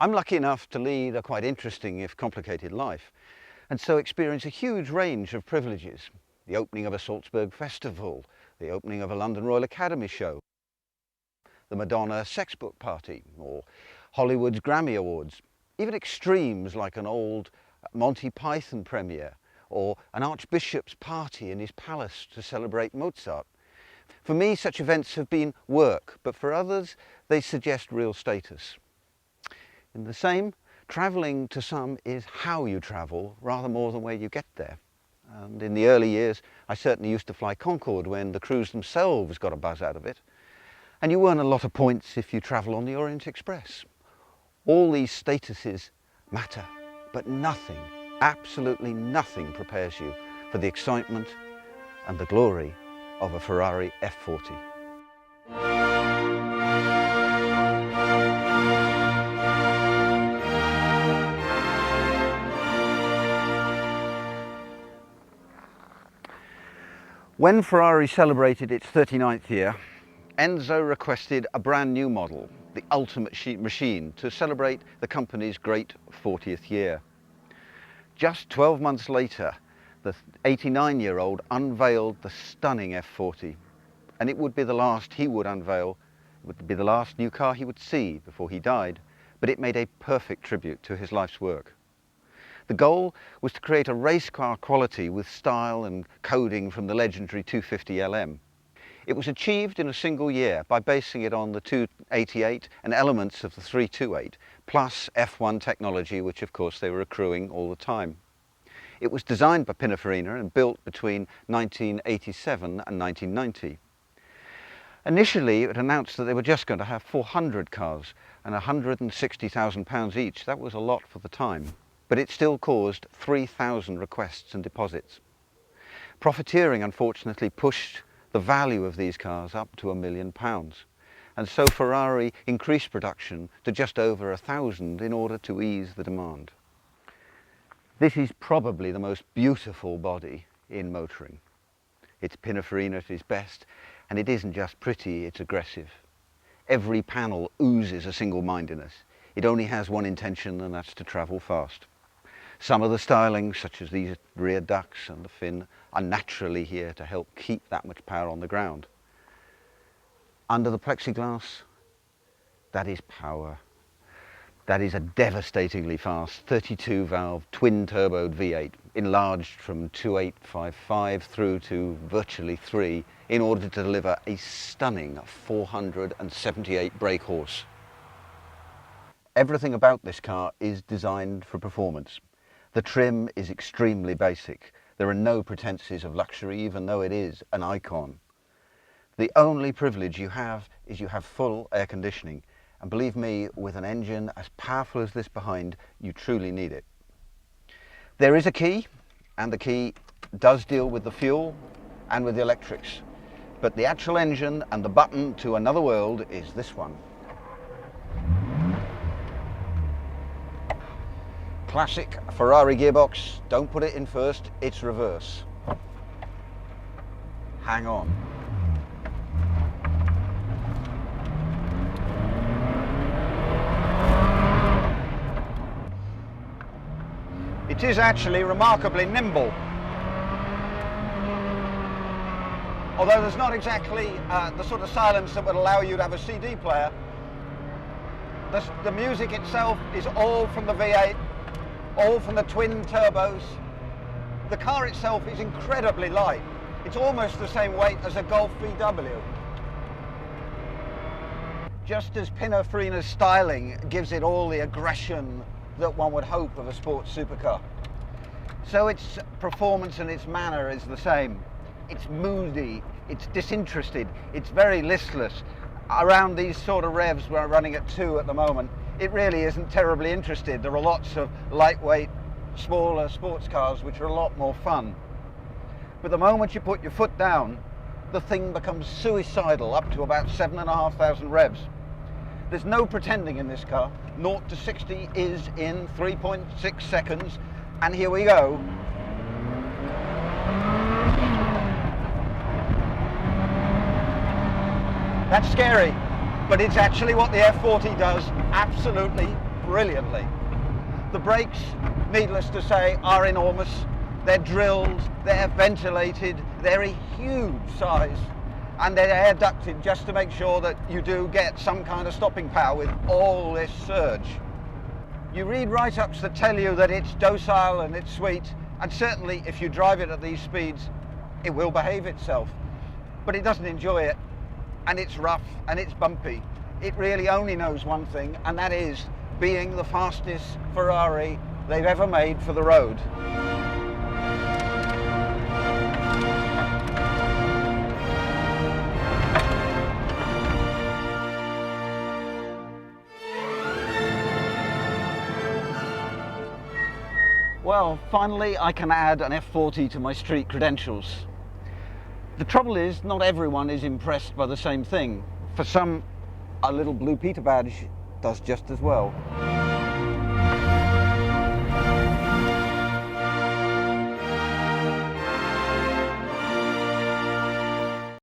I'm lucky enough to lead a quite interesting, if complicated, life, and so experience a huge range of privileges. The opening of a Salzburg festival, the opening of a London Royal Academy show, the Madonna sex book party, or Hollywood's Grammy Awards, even extremes like an old Monty Python premiere, or an archbishop's party in his palace to celebrate Mozart. For me, such events have been work, but for others, they suggest real status. In the same, travelling to some is how you travel, rather more than where you get there. And in the early years, I certainly used to fly Concorde when the crews themselves got a buzz out of it. And you earn a lot of points if you travel on the Orient Express. All these statuses matter, but nothing, absolutely nothing prepares you for the excitement and the glory of a Ferrari F40. When Ferrari celebrated its 39th year, Enzo requested a brand new model, the ultimate machine, to celebrate the company's great 40th year. Just 12 months later, the 89-year-old unveiled the stunning F40, and it would be the last he would unveil. It would be the last new car he would see before he died, but it made a perfect tribute to his life's work. The goal was to create a race car quality with style and coding from the legendary 250 LM. It was achieved in a single year by basing it on the 288 and elements of the 328, plus F1 technology, which of course they were accruing all the time. It was designed by Pininfarina and built between 1987 and 1990. Initially, it announced that they were just going to have 400 cars and £160,000 each. That was a lot for the time, but it still caused 3,000 requests and deposits. Profiteering, unfortunately, pushed the value of these cars up to £1 million. And so Ferrari increased production to just over 1,000 in order to ease the demand. This is probably the most beautiful body in motoring. It's Pininfarina at its best, and it isn't just pretty, it's aggressive. Every panel oozes a single-mindedness. It only has one intention, and that's to travel fast. Some of the styling, such as these rear ducts and the fin, are naturally here to help keep that much power on the ground. Under the plexiglass, that is power. That is a devastatingly fast 32-valve twin-turboed V8, enlarged from 2855 through to virtually 3 in order to deliver a stunning 478 brake horse. Everything about this car is designed for performance. The trim is extremely basic. There are no pretenses of luxury, even though it is an icon. The only privilege you have is you have full air conditioning. And believe me, with an engine as powerful as this behind, you truly need it. There is a key, and the key does deal with the fuel and with the electrics. But the actual engine and the button to another world is this one. Classic Ferrari gearbox. Don't put it in first, it's reverse. Hang on. It is actually remarkably nimble. Although there's not exactly the sort of silence that would allow you to have a CD player. The music itself is all from the V8, all from the twin turbos. The car itself is incredibly light. It's almost the same weight as a Golf VW. Just as Pininfarina's styling gives it all the aggression that one would hope of a sports supercar. So its performance and its manner is the same. It's moody, it's disinterested, it's very listless. Around these sort of revs, we're running at 2 at the moment, it really isn't terribly interested. There are lots of lightweight, smaller sports cars which are a lot more fun. But the moment you put your foot down, the thing becomes suicidal up to about 7,500 revs. There's no pretending in this car. 0 to 60 is in 3.6 seconds, and here we go. That's scary, but it's actually what the F40 does absolutely brilliantly. The brakes, needless to say, are enormous. They're drilled, they're ventilated, they're a huge size, and they're air ducted just to make sure that you do get some kind of stopping power with all this surge. You read write-ups that tell you that it's docile and it's sweet, and certainly if you drive it at these speeds, it will behave itself. But it doesn't enjoy it, and it's rough and it's bumpy. It really only knows one thing, and that is being the fastest Ferrari they've ever made for the road. Well, finally I can add an F40 to my street credentials. The trouble is, not everyone is impressed by the same thing. For some, a little blue Peter badge does just as well.